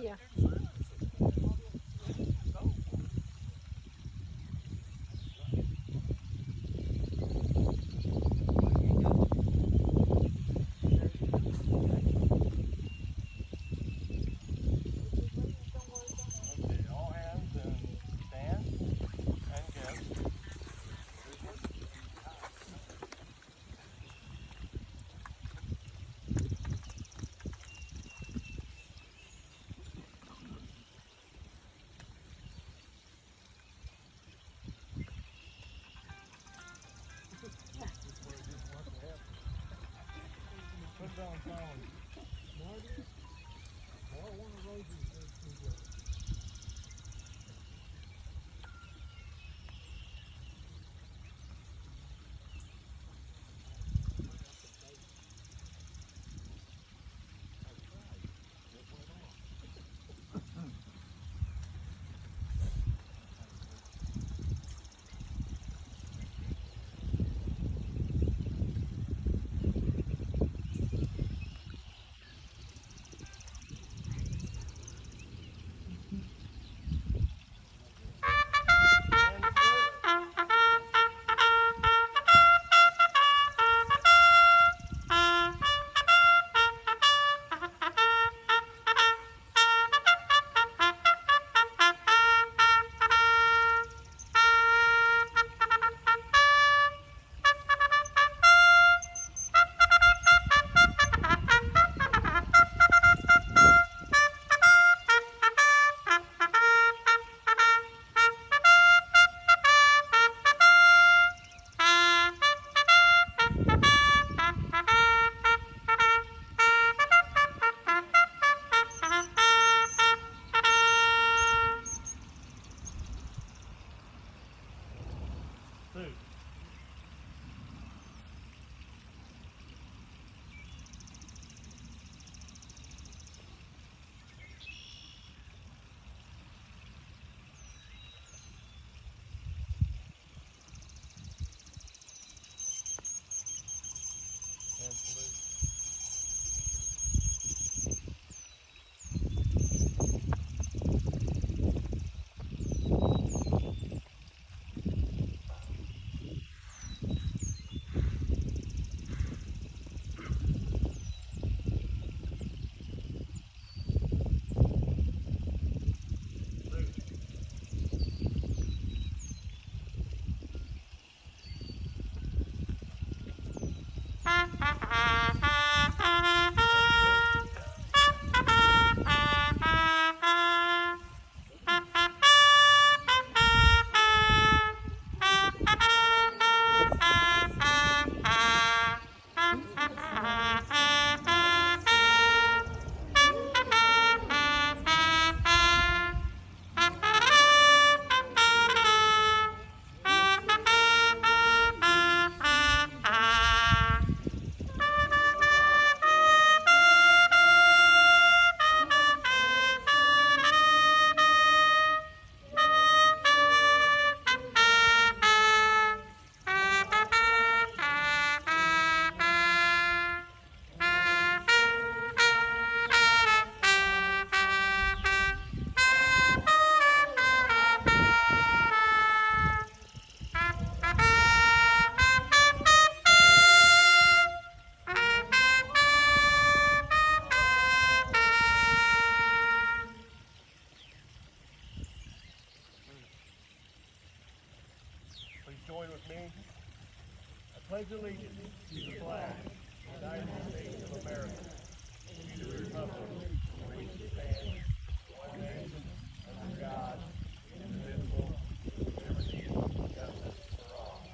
Yeah. Okay, all hands and stand and go. Put it on phone. Marty, or one of those is too good. Hands good. Two. And salute. Salute. And salute. Please join with me. I pledge allegiance to the flag of the United States of America and to the republic for which it stands, one nation, under God, indivisible, with liberty and justice for all.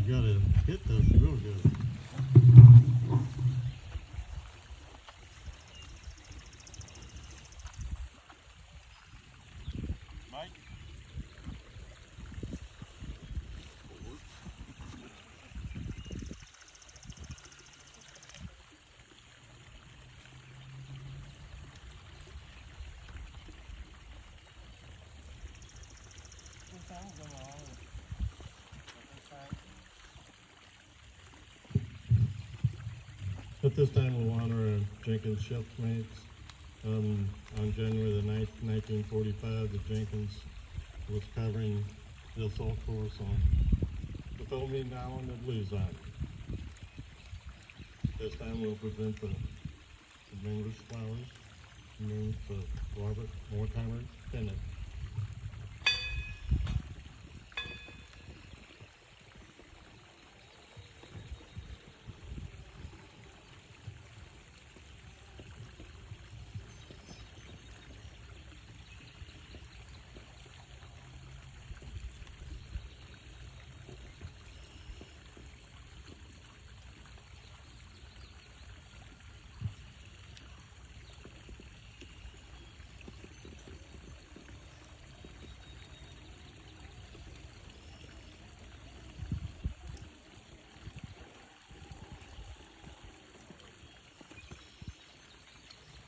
You gotta hit those real good. Mike? At this time, we'll honor our Jenkins shipmates. On January the 9th, 1945, the Jenkins was covering the assault course on the foaming island of Luzon. This time, we'll present the Distinguished Flowers named for Robert Mortimer Bennett.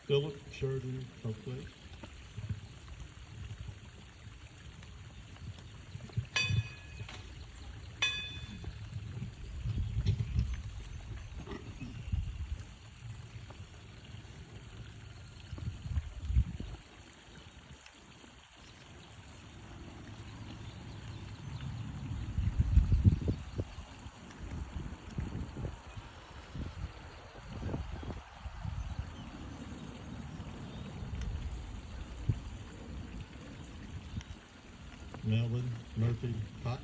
Philip Sheridan Huxley. Melvin Murphy Cox.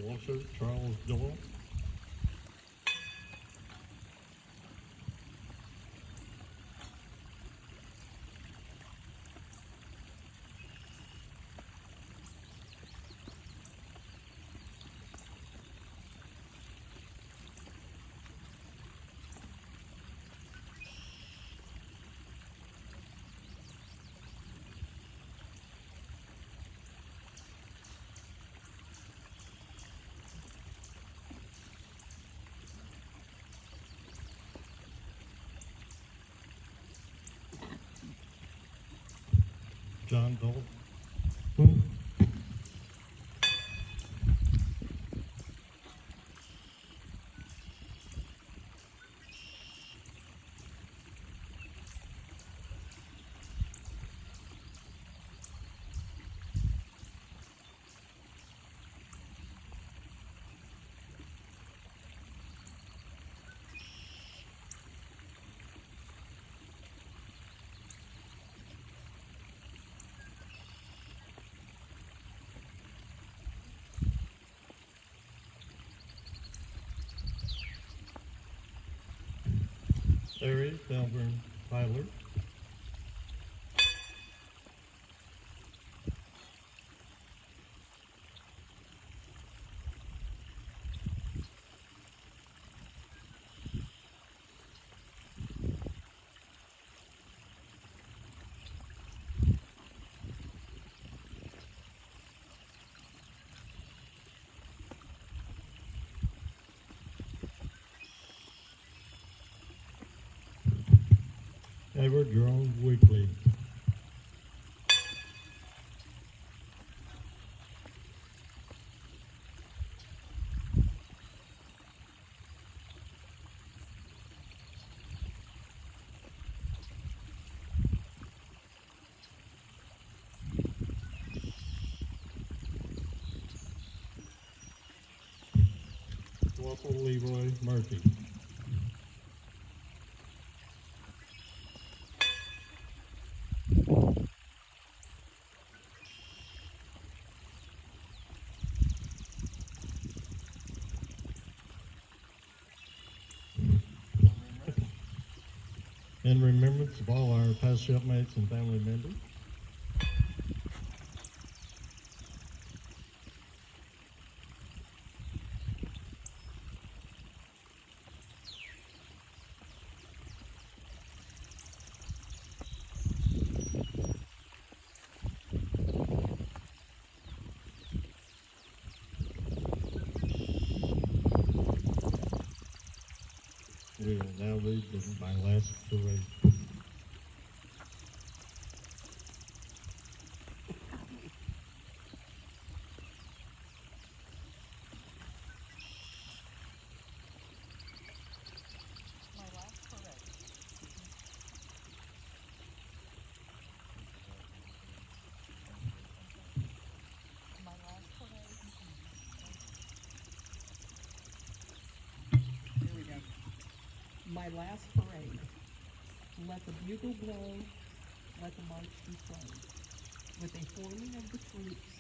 Walter Charles Doyle. John Dalton. Larry Melbourne Tyler. Edward Jerome Weekly. also Leroy Murphy. In remembrance of all our past shipmates and family members. We will now read my last parade. Here we go. My last parade. Let the bugle blow, let the march be played. With a forming of the troops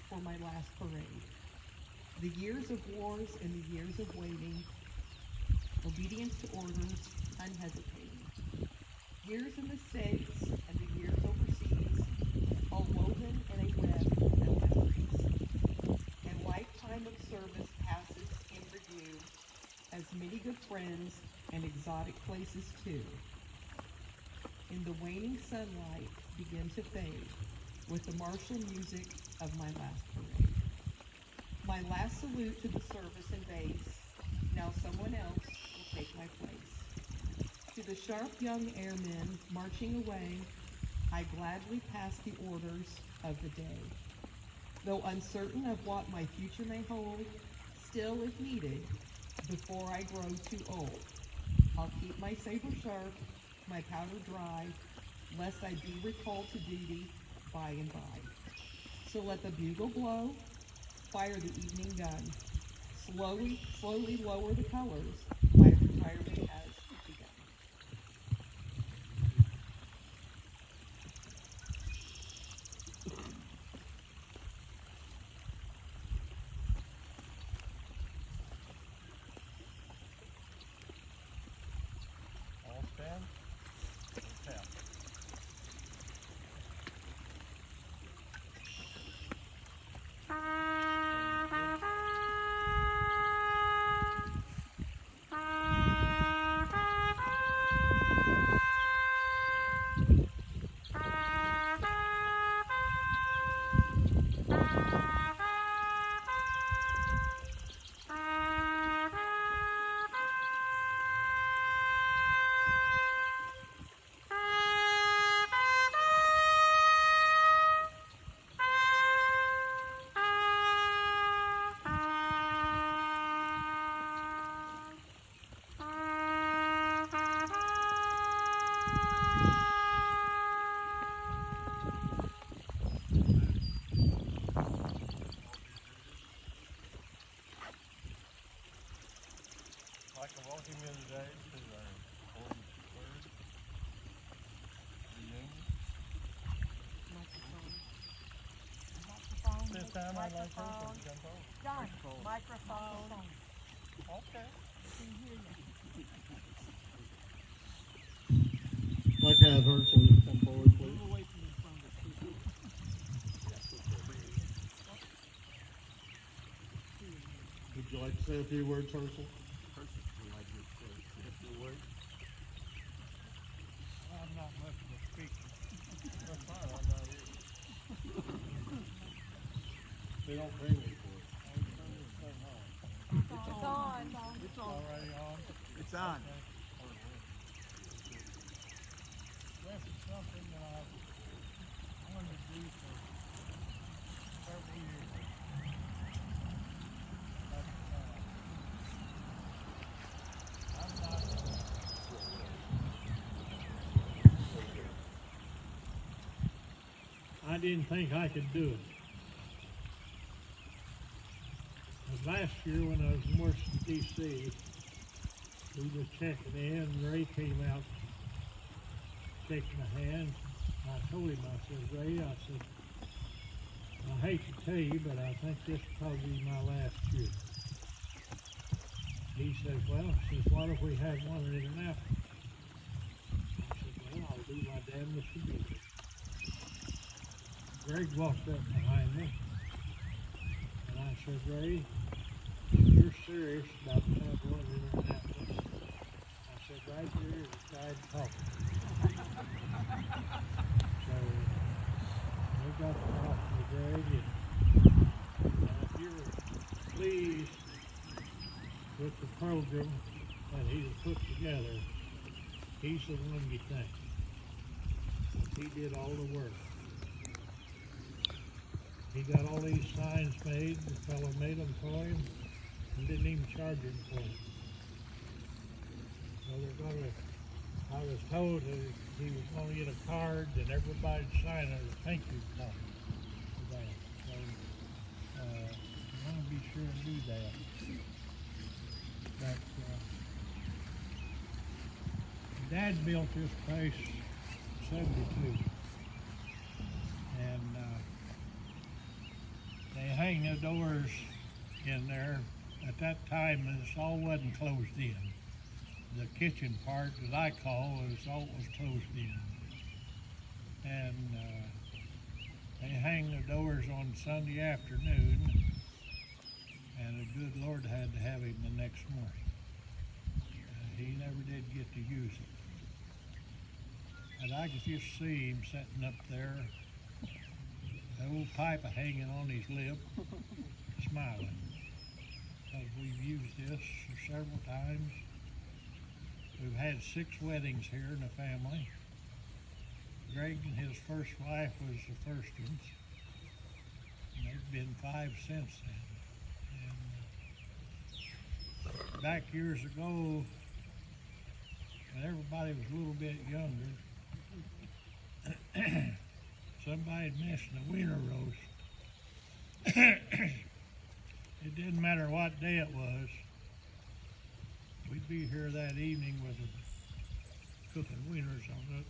for my last parade. The years of wars and the years of waiting, obedience to orders, unhesitating. Years in the States and the years overseas, all woven in a web of memories. And lifetime of service passes in review, as many good friends and exotic places too. In the waning sunlight begin to fade with the martial music of my last parade. My last salute to the service and base, now someone else will take my place. To the sharp young airmen marching away, I gladly pass the orders of the day. Though uncertain of what my future may hold, still if needed, before I grow too old, I'll keep my saber sharp, my powder dry, lest I be recalled to duty by and by. So let the bugle blow, fire the evening gun. Slowly lower the colors, my retirement has begun. All stand. Tap. I'd like to welcome you today to our 43rd reunion. This time I'd like to jump over. John, microphone. Okay. I'd like to have Herschel come forward, please. Would you like to say a few words, Herschel? I'm not much of a speaker. That's fine, I'm not here. They don't bring me for it. It's on. It's already on. It's on. This is something that I've wanted to do for several years. But, I'm not. I didn't think I could do it. But last year when I was in Washington D.C., we were checking in, and Ray came out, shaking my hand. I told him, I said, Ray, I said, I hate to tell you, but I think this will probably be my last year. He says, well, what if we had one in Indianapolis? I said, well, I'll do my damnedest to be there. Greg walked up behind me, and I said, Ray, if you're serious about having one in Indianapolis, I said, right there is a guy talking. So, we got to talk to Greg, and if you're pleased with the program that he's put together, he's the one you thank. He did all the work. He got all these signs made, the fellow made them for him, and didn't even charge him for them. So they're gonna, I was told that he was gonna get a card and everybody'd sign a thank you card for that. So, I wanna be sure and do that. But, Dad built this place in '72. And, they hang the doors in there. At that time, this all wasn't closed in. The kitchen part that I call was closed in. And they hang the doors on Sunday afternoon, and the good Lord had to have him the next morning. He never did get to use it. And I could just see him sitting up there, that old pipe hanging on his lip, smiling. Because we've used this several times. We've had 6 weddings here in the family. Greg and his first wife was the first ones. And there've been 5 since then. And back years ago, when everybody was a little bit younger, somebody had missed the wiener roast. It didn't matter what day it was. We'd be here that evening with cooking wieners on the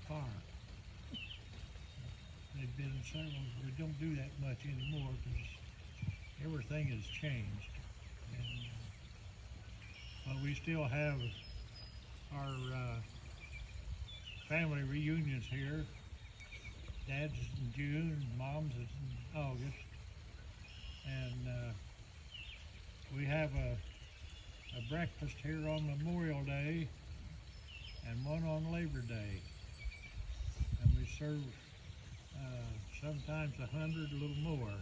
fire. They've been several. We don't do that much anymore because everything has changed. And, but we still have our family reunions here. Dad's is in June, Mom's is in August. And we have a breakfast here on Memorial Day and one on Labor Day. And we serve sometimes 100, a little more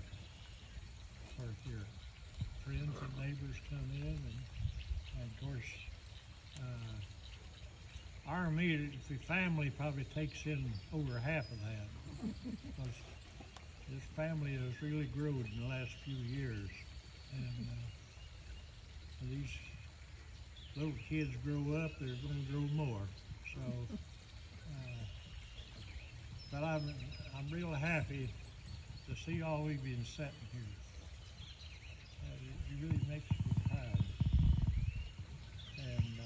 for your friends and neighbors come in. And of course, our immediate family probably takes in over half of that. Because this family has really grown in the last few years. And these little kids grow up, they're going to grow more. So, but I'm real happy to see all we've been sitting here. It really makes me proud. And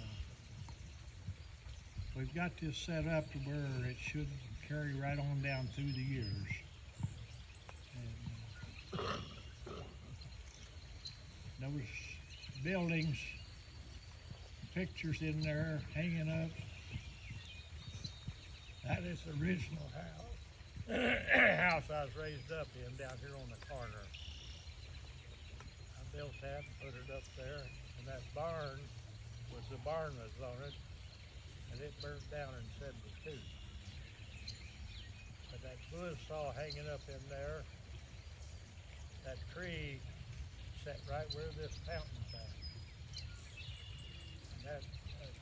we've got this set up to where it should carry right on down through the years. And those buildings, pictures in there hanging up. That is the original house I was raised up in down here on the corner. I built that and put it up there, and that barn was the barn was on it, and it burnt down in '72. But that buzzsaw hanging up in there, that tree sat right where this fountain's at. And that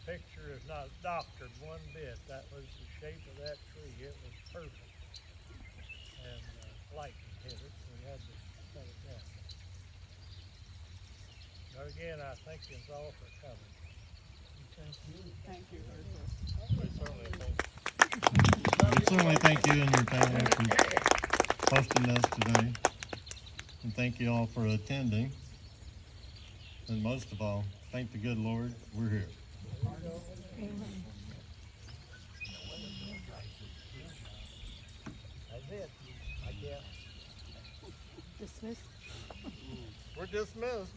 picture is not doctored one bit. That was the shape of that tree. It was perfect. And lightning hit it, so we had to cut it down. But again, I thank you all for coming. Thank you. Thank you very much. We certainly thank you and your family for hosting us today. And thank you all for attending. And most of all, thank the good Lord, we're here. That's it, I guess. Dismissed. We're dismissed.